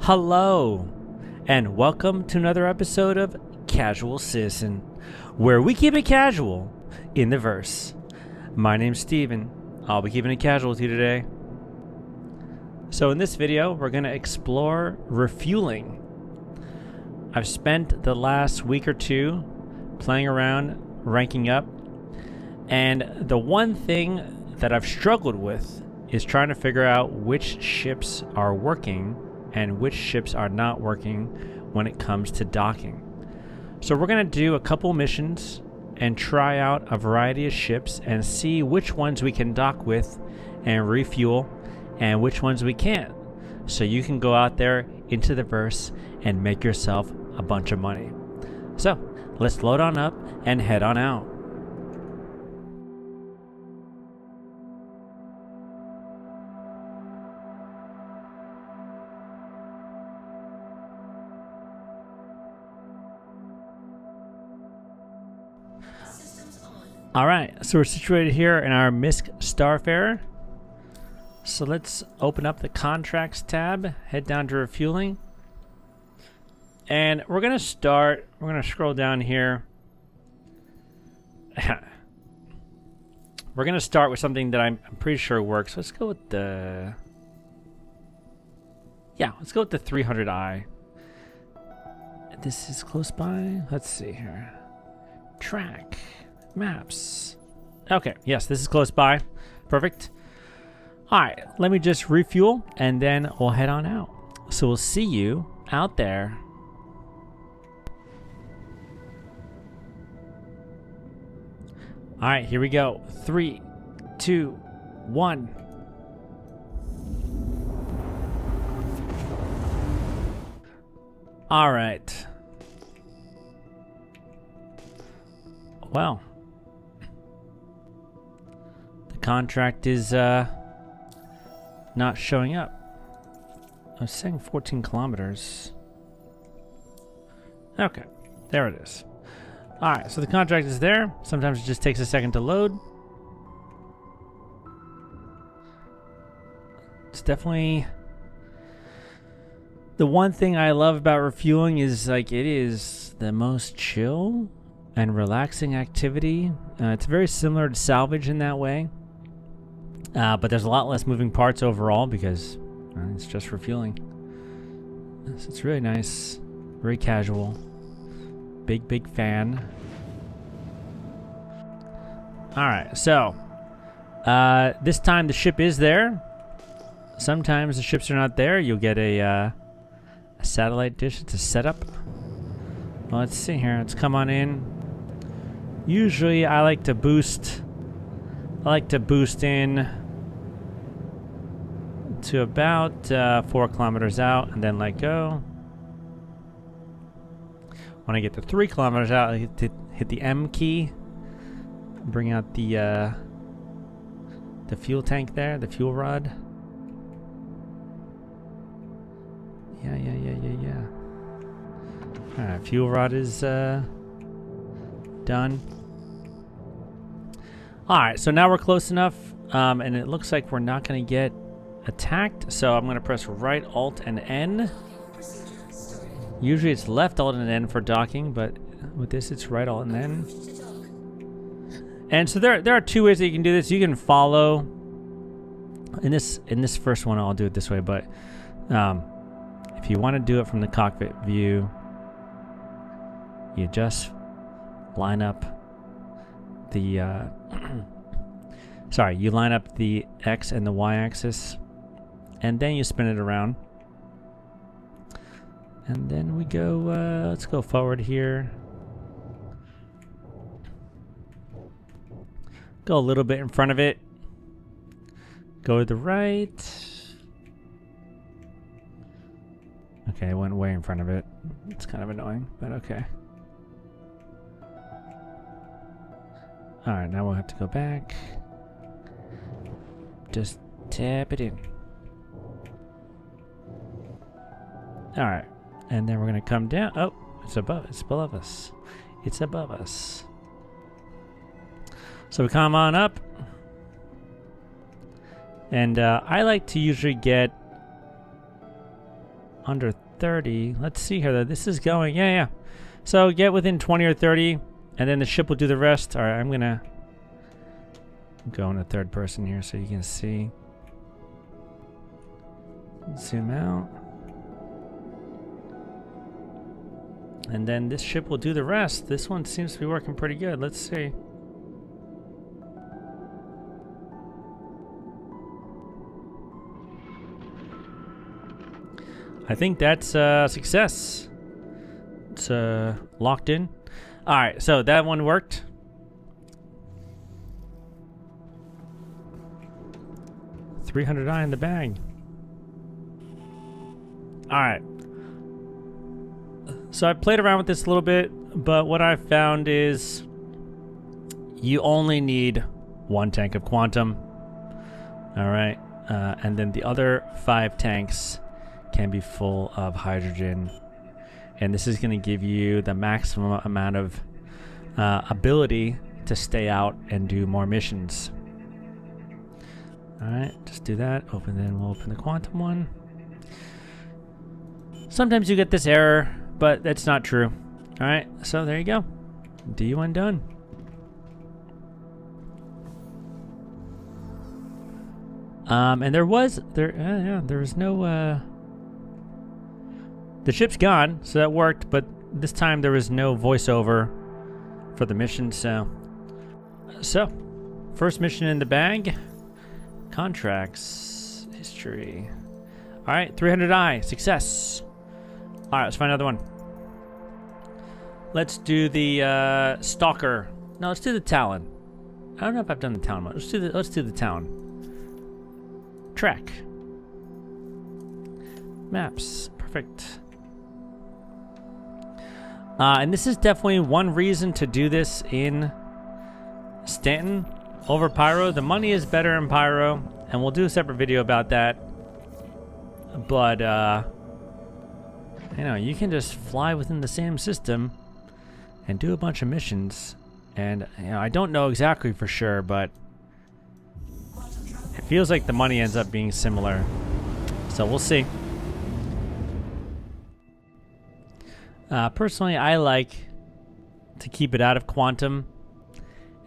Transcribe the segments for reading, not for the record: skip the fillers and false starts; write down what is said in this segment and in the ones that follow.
Hello, and welcome to another episode of Casual Citizen, where we keep it casual in the verse. My name's Steven. I'll be keeping it casual with you today. So in this video, we're going to explore refueling. I've spent the last week or two playing around, ranking up, and the one thing that I've struggled with is trying to figure out which ships are working and which ships are not working when it comes to docking. So we're going to do a couple missions and try out a variety of ships and see which ones we can dock with and refuel and which ones we can't. So you can go out there into the verse and make yourself a bunch of money. So let's load on up and head on out. Alright, so we're situated here in our MISC Starfarer. So let's open up the contracts tab, head down to refueling. And we're going to scroll down here. We're going to start with something that I'm pretty sure works. Let's go with the... let's go with the 300i. This is close by. Let's see here. Track. Maps. Okay, yes, this is close by. Perfect. Alright, let me just refuel and then we'll head on out. So we'll see you out there. Alright, here we go. 3, 2, 1. Alright. Well. Contract is not showing up. I was saying 14 kilometers. Okay, there it is. Alright, so the contract is there. Sometimes it just takes a second to load. It's definitely... The one thing I love about refueling is like it is the most chill and relaxing activity. It's very similar to salvage in that way. But there's a lot less moving parts overall because it's just refueling. So it's really nice, very casual. Big fan. Alright, so this time the ship is there. Sometimes the ships are not there. You'll get a satellite dish to set up. Well, let's see here. Let's come on in. Usually I like to boost in to about 4 kilometers out and then let go. When I get to 3 kilometers out, I hit the M key, bring out the fuel tank there, the fuel rod. Yeah. Alright, fuel rod is done. Alright, so now we're close enough, and it looks like we're not going to get attacked, so I'm going to press right Alt and N. Usually it's left Alt and N for docking, but with this it's right Alt and N. And so there are two ways that you can do this. You can follow in this first one. I'll do it this way, but if you want to do it from the cockpit view, you just line up the you line up the X and the Y axis, and then you spin it around, and then we go let's go forward here, go a little bit in front of it, go to the right. Okay, I went way in front of it. It's kind of annoying, but okay. Alright, now we'll have to go back. Just tap it in. Alright, and then we're going to come down. Oh, it's below us. It's above us. So we come on up. And I like to usually get under 30. Let's see here. This is going. Yeah. So get within 20 or 30, and then the ship will do the rest. All right, I'm gonna go into third person here so you can see. Zoom out. And then this ship will do the rest. This one seems to be working pretty good. Let's see. I think that's a success. It's locked in. All right, so that one worked. $300 in the bag. All right. So I played around with this a little bit, but what I found is you only need 1 tank of quantum. All right, and then the other 5 tanks can be full of hydrogen, and this is going to give you the maximum amount of ability to stay out and do more missions. All right, just do that. Open, then we'll open the quantum one. Sometimes you get this error, but that's not true. All right, so there you go. D1 done. And there was no. The ship's gone, so that worked. But this time there was no voiceover for the mission. So first mission in the bag. Contracts, history. All right, 300i, success. All right, let's find another one. Let's do the Stalker. No, let's do the Talon. I don't know if I've done the Talon one. Let's do the Talon. Track. Maps, perfect. And this is definitely one reason to do this in Stanton over Pyro. The money is better in Pyro, and we'll do a separate video about that. But you know, you can just fly within the same system and do a bunch of missions. And you know, I don't know exactly for sure, but it feels like the money ends up being similar. So we'll see. Personally, I like to keep it out of quantum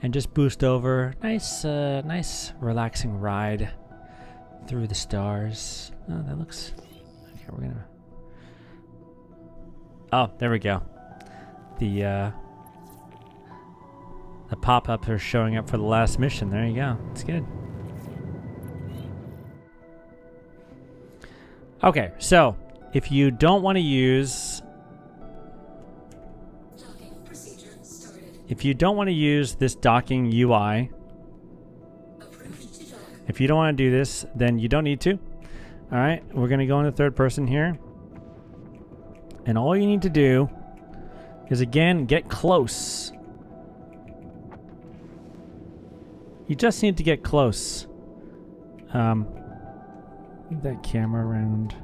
and just boost over. Nice relaxing ride through the stars. Oh, that looks... Okay, we're gonna... Oh, there we go. The pop-ups are showing up for the last mission. There you go. It's good. Okay, so if you don't want to use... If you don't want to use this docking UI, if you don't want to do this, then you don't need to. All right, we're going to go into third person here. And all you need to do is, again, get close. You just need to get close. Move that camera around.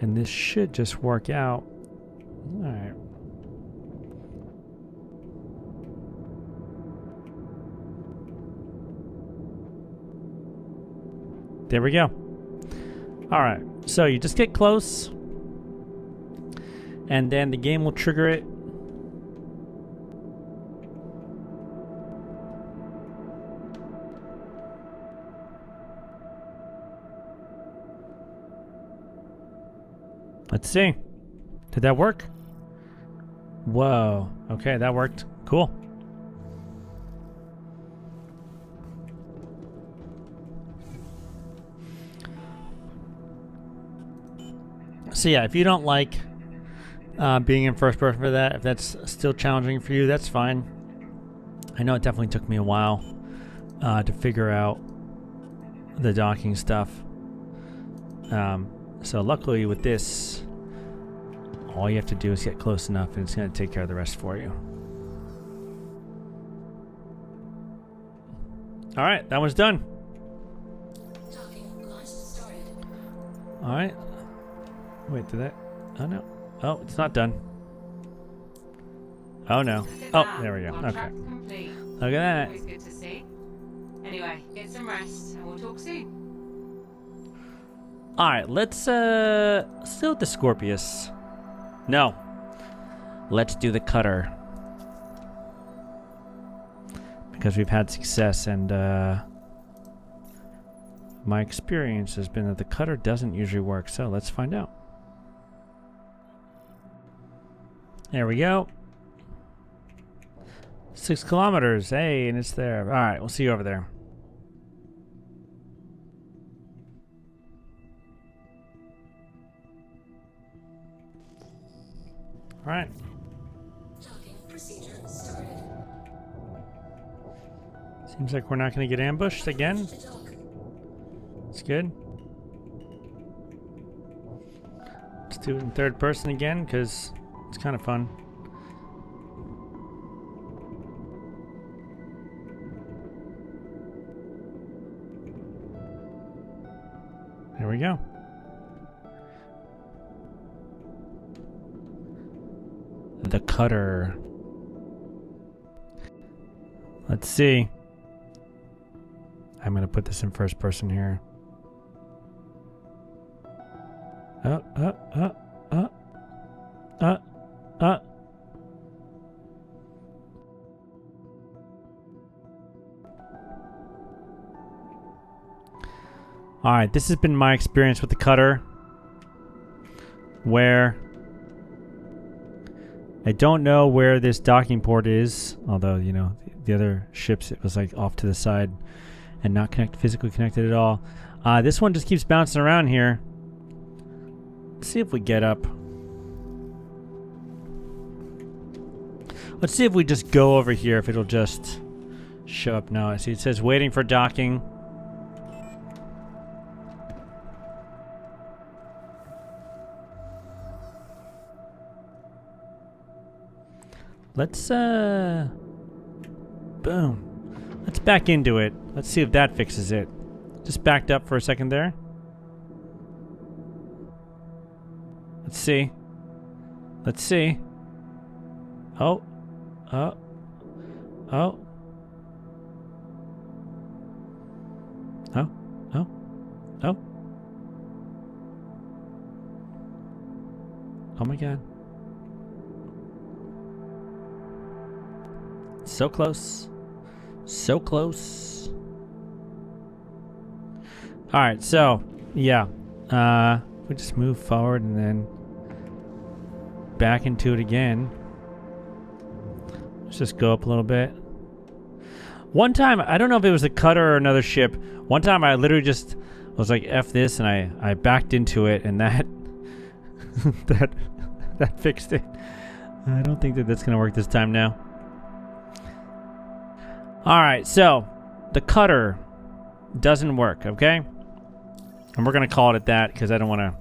And this should just work out. All right. There we go. All right. So you just get close, and then the game will trigger it. Let's see. Did that work? Whoa. Okay, that worked. Cool. So yeah, if you don't like being in first person for that, if that's still challenging for you, that's fine. I know it definitely took me a while to figure out the docking stuff. So luckily with this, all you have to do is get close enough and it's going to take care of the rest for you. All right, that one's done. All right. Wait, did that? Oh, no. Oh, it's not done. Oh, no. Oh, there we go. Okay. Look at that. Anyway, get some rest and we'll talk soon. Alright, let's do the Scorpius. No. Let's do the cutter. Because we've had success, and my experience has been that the cutter doesn't usually work, so let's find out. There we go. 6 kilometers. Hey, and it's there. Alright, we'll see you over there. Alright. Seems like we're not going to get ambushed again. It's good. Let's do it in third person again, because it's kind of fun. There we go. The cutter. Let's see. I'm going to put this in first person here. Alright, this has been my experience with the cutter, where I don't know where this docking port is, although, you know, the other ships, it was like off to the side and not physically connected at all. This one just keeps bouncing around here. Let's see if we get up. Let's see if we just go over here, if it'll just show up now. I see it says waiting for docking. Let's, boom. Let's back into it. Let's see if that fixes it. Just backed up for a second there. Let's see. Let's see. Oh. Oh. Oh. Oh. Oh. Oh. Oh my God. So close. So close. Alright, so, yeah. We just move forward and then back into it again. Let's just go up a little bit. One time, I don't know if it was a cutter or another ship. One time I literally just was like, F this, and I backed into it, and that that fixed it. I don't think that that's going to work this time now. Alright, so the cutter doesn't work, okay? And we're going to call it at that because I don't want to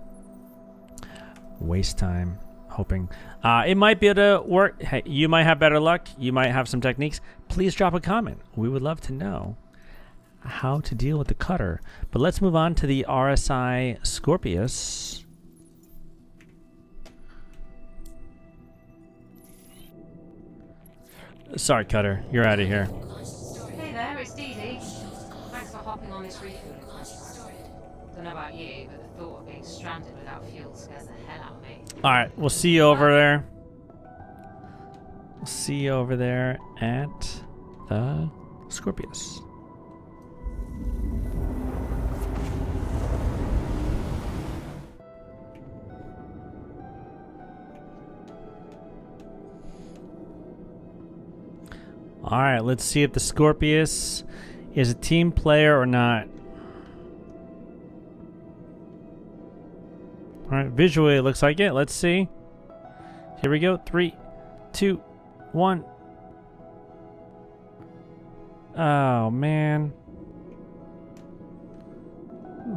waste time hoping. It might be able to work. Hey, you might have better luck. You might have some techniques. Please drop a comment. We would love to know how to deal with the cutter. But let's move on to the RSI Scorpius. Sorry, cutter. You're out of here. Hey there, it's Dee Dee. Thanks for hopping on this refueling. Don't know about you, but the thought of being stranded without fuel scares the hell out of me. Alright, we'll see you over there. We'll see you over there at the Scorpius. Alright, let's see if the Scorpius is a team player or not. Alright, visually it looks like it. Let's see. Here we go. 3, 2, 1. Oh, man.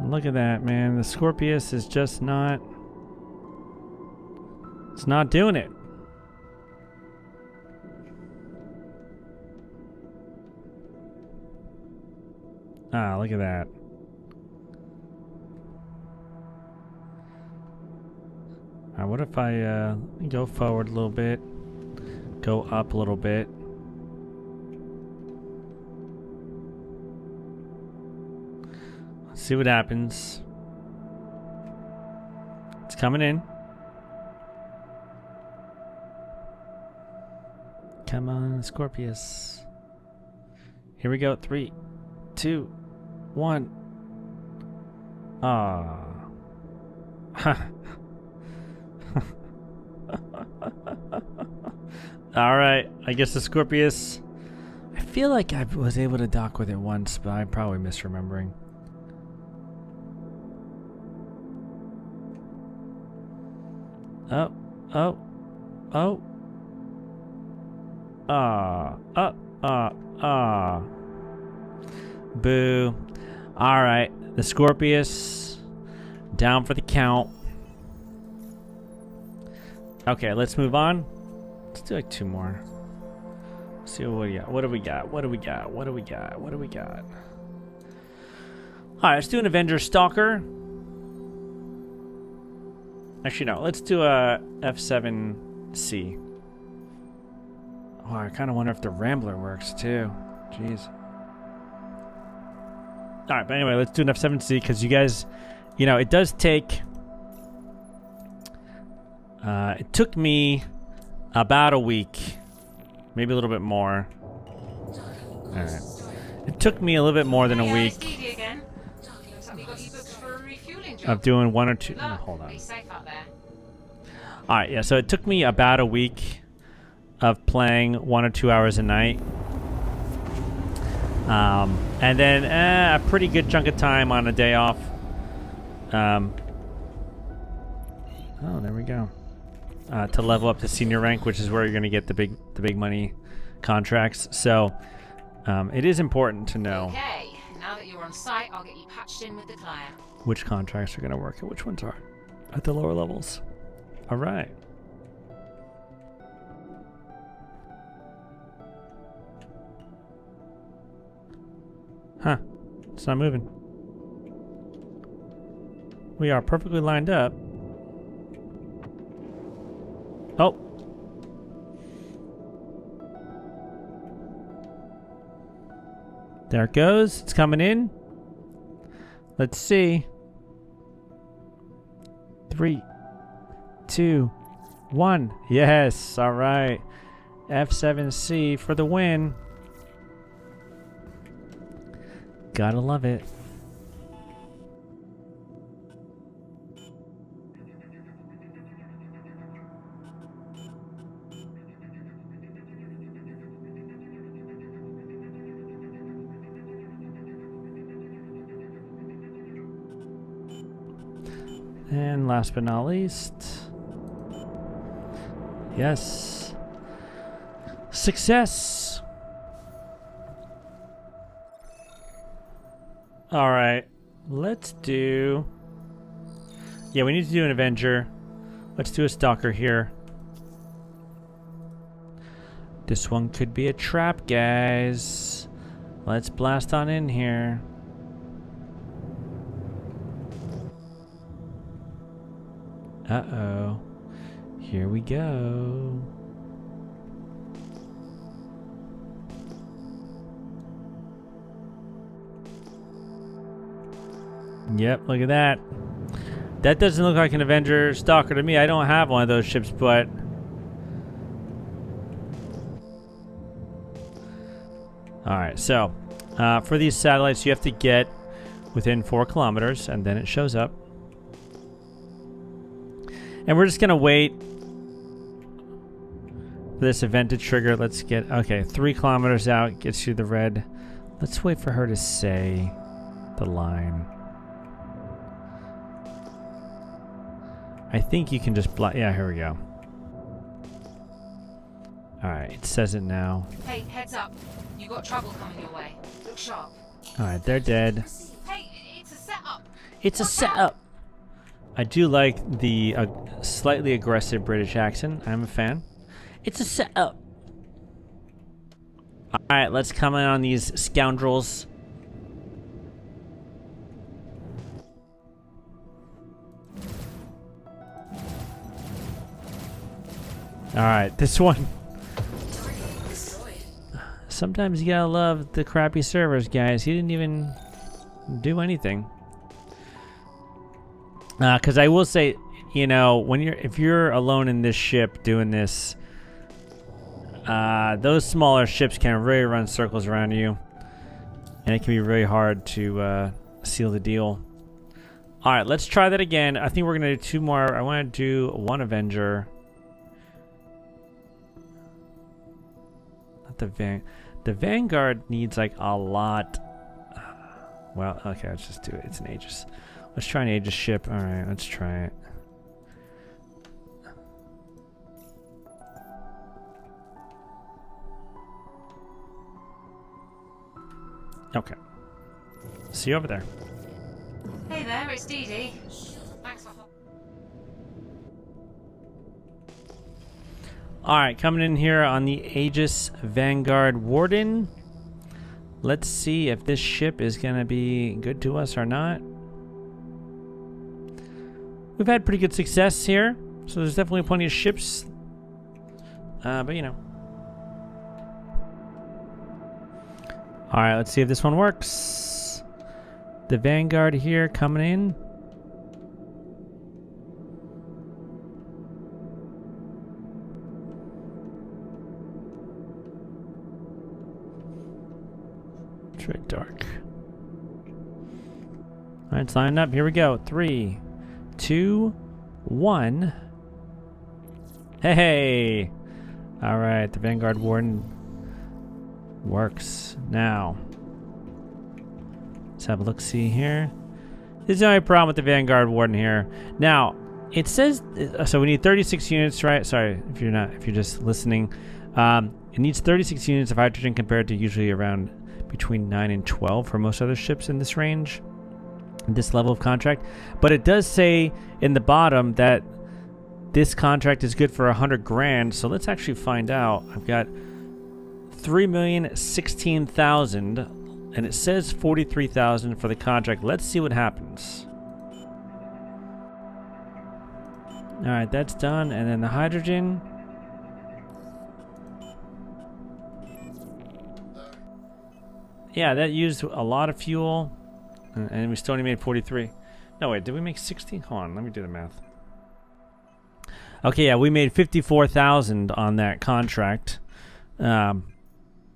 Look at that, man. The Scorpius is just not... It's not doing it. Ah, look at that. What if I go forward a little bit, go up a little bit. See what happens. It's coming in. Come on, Scorpius. Here we go. 3, 2, 1. Ah. All right. I guess the Scorpius. I feel like I was able to dock with it once, but I'm probably misremembering. Oh. Oh. Oh. Boo. Alright, the Scorpius down for the count. Okay, let's move on. Let's do like 2 more. Let's see what we got. What do we got? What do we got? What do we got? What do we got? Alright, let's do an Avenger Stalker. Actually, no. Let's do a F7C. Oh, I kind of wonder if the Rambler works too. Jeez. Alright, but anyway, let's do an F7C because you guys, you know, it does take... it took me about a week, maybe a little bit more. Alright. It took me a little bit more than a week of doing 1 or 2... Oh, hold on. Alright, yeah, so it took me about a week of playing 1 or 2 hours a night. And then a pretty good chunk of time on a day off. Oh, there we go. To level up to senior rank, which is where you're going to get the big money contracts. So it is important to know. Okay, now that you're on site, I'll get you patched in with the client. Which contracts are going to work and which ones are at the lower levels. All right. Huh. It's not moving. We are perfectly lined up. Oh. There it goes. It's coming in. Let's see. 3, 2, 1. Yes. All right. F7C for the win. Gotta love it. And last but not least, yes, success. All right, let's do, yeah, we need to do an Avenger. Let's do a Stalker here. This one could be a trap, guys. Let's blast on in here. Uh-oh. Here we go. Yep, look at that. That doesn't look like an Avenger Stalker to me. I don't have one of those ships, but... Alright, so for these satellites, you have to get within 4 kilometers, and then it shows up. And we're just going to wait for this event to trigger. Let's get... Okay, 3 kilometers out gets you the red. Let's wait for her to say the line. I think you can just... Yeah, here we go. Alright, it says it now. Hey, heads up. You got trouble coming your way. Look sharp. Alright, they're dead. Hey, it's a setup. It's a setup. I do like the slightly aggressive British accent. I'm a fan. It's a setup. Alright, let's come in on these scoundrels. Alright, this one. Sometimes you gotta love the crappy servers, guys. He didn't even do anything. Because I will say, you know, if you're alone in this ship doing this, those smaller ships can really run circles around you, and it can be really hard to seal the deal. All right, let's try that again. I think we're gonna do 2 more. I want to do 1 Avenger. Not the Vanguard needs like a lot. Well, okay, let's just do it. It's an Aegis. Let's try an Aegis ship. All right, let's try it. Okay. See you over there. Hey there, it's Dee Dee. Thanks for Alright, coming in here on the Aegis Vanguard Warden. Let's see if this ship is going to be good to us or not. We've had pretty good success here, so there's definitely plenty of ships. But you know. Alright, let's see if this one works. The Vanguard here coming in. It's very dark. Alright, it's lined up. Here we go. 3, 2, 1. Hey! Alright, the Vanguard Warden works now. Let's have a look-see here. There's no problem with the Vanguard Warden here. Now, it says so we need 36 units, right? Sorry if you're just listening. It needs 36 units of hydrogen compared to usually around between 9 and 12 for most other ships in this range, this level of contract. But it does say in the bottom that this contract is good for 100 grand. So let's actually find out. I've got 3,016,000. And it says 43,000 for the contract. Let's see what happens. All right, that's done. And then the hydrogen. Yeah, that used a lot of fuel. And we still only made 43. No, wait, did we make 60? Hold on, let me do the math. Okay, yeah, we made 54,000 on that contract.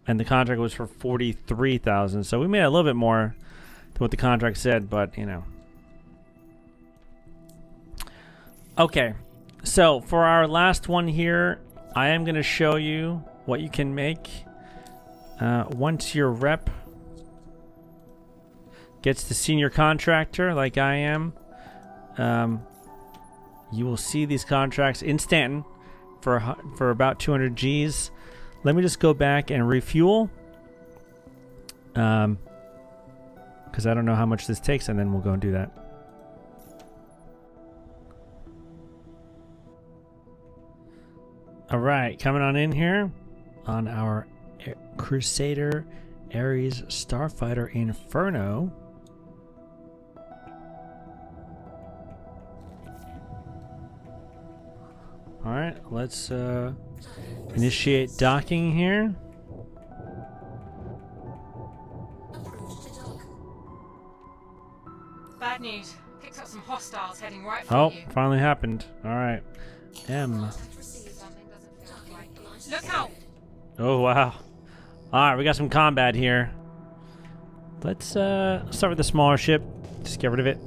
And the contract was for 43,000, so we made a little bit more than what the contract said, but you know. Okay, so for our last one here, I am going to show you what you can make once your rep gets the senior contractor, like I am. You will see these contracts in Stanton for about 200 Gs. Let me just go back and refuel, because I don't know how much this takes, and then we'll go and do that. All right, coming on in here on our Crusader Ares Starfighter Inferno. All right, let's initiate docking here. Bad news. Picked up some hostiles heading right for you. Oh, finally happened. All right. M. Look out! Oh, wow. All right, we got some combat here. Let's start with the smaller ship. Just get rid of it.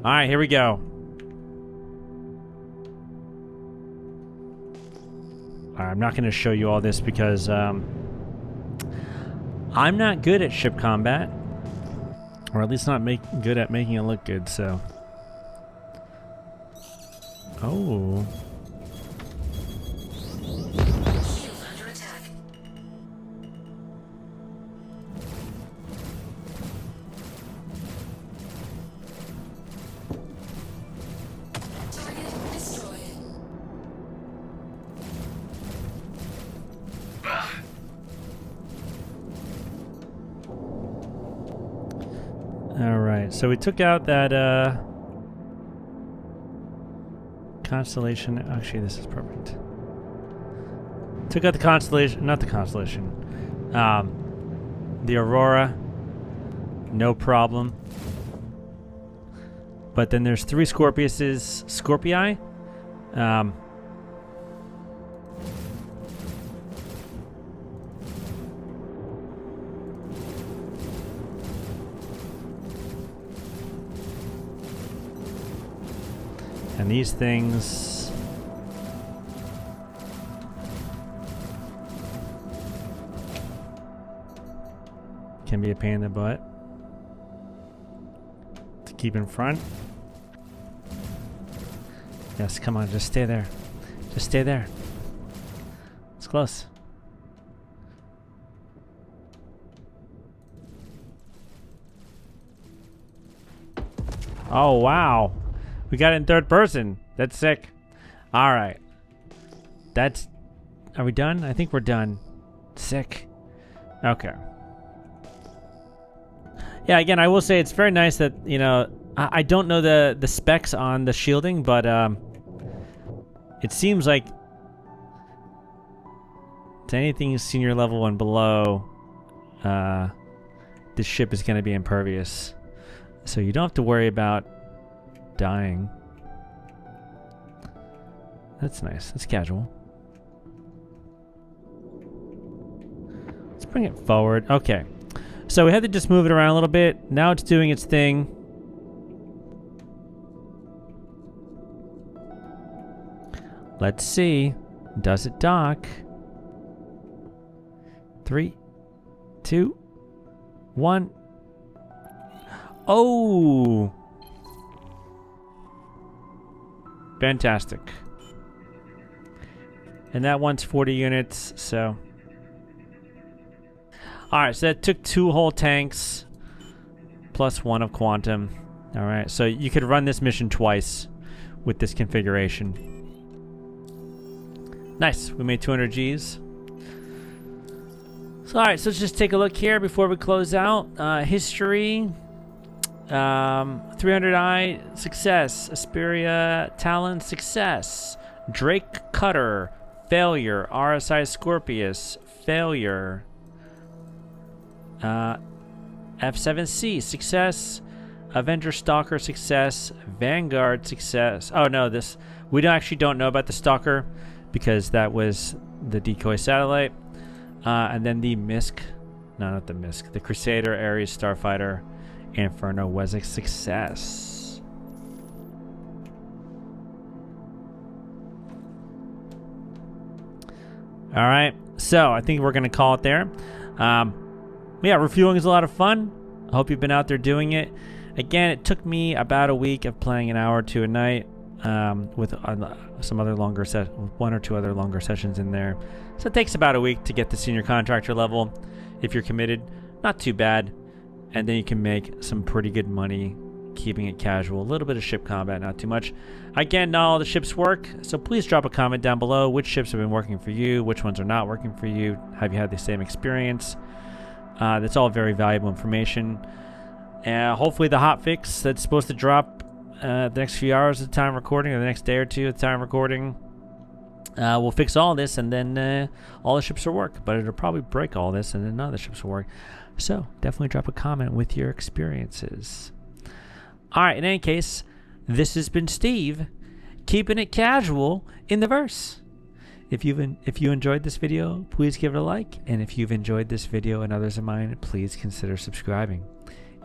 All right, here we go. I'm not going to show you all this because I'm not good at ship combat, or at least not good at making it look good. So, oh, so we took out that constellation. Actually, this is perfect. Took out the constellation, not the constellation. The Aurora, no problem. But then there's 3 Scorpii. And these things can be a pain in the butt to keep in front. Yes, come on, just stay there. Just stay there. It's close. Oh, wow. We got it in third person. That's sick. All right. That's... Are we done? I think we're done. Sick. Okay. Yeah, again, I will say it's very nice that, you know, I don't know the specs on the shielding, but it seems like to anything senior level and below, this ship is going to be impervious. So you don't have to worry about dying. That's nice. That's casual. Let's bring it forward. Okay. So we had to just move it around a little bit. Now it's doing its thing. Let's see. Does it dock? 3, 2, 1. Oh! Fantastic. And that one's 40 units, so... Alright, so that took 2 whole tanks, plus 1 of quantum. Alright, so you could run this mission twice with this configuration. Nice, we made 200 Gs. So, alright, so let's just take a look here before we close out. History, 300i, success. Asperia, Talon, success. Drake Cutter, failure. RSI Scorpius, failure. F7C, success. Avenger Stalker, success. Vanguard, success. Oh no, we actually don't know about the Stalker because that was the decoy satellite. And then the MISC, no, not the MISC, the Crusader, Ares, Starfighter, Inferno was a success. All right, so I think we're gonna call it there. Yeah, refueling is a lot of fun. I hope you've been out there doing it. Again, it took me about a week of playing an hour or 2 a night with some other longer 1 or 2 other longer sessions in there. So it takes about a week to get the senior contractor level. If you're committed, not too bad. And then you can make some pretty good money keeping it casual. A little bit of ship combat, not too much. Again, not all the ships work, so please drop a comment down below. Which ships have been working for you? Which ones are not working for you? Have you had the same experience? That's all very valuable information. Hopefully the hotfix that's supposed to drop the next few hours at the time of recording, or the next day or 2 at the time of recording, will fix all this, and then all the ships will work. But it'll probably break all this, and then none of the ships will work. So definitely drop a comment with your experiences. All right, in any case, this has been Steve, keeping it casual in the verse. If you enjoyed this video, please give it a like. And if you've enjoyed this video and others of mine, please consider subscribing.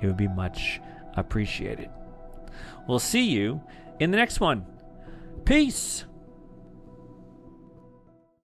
It would be much appreciated. We'll see you in the next one. Peace.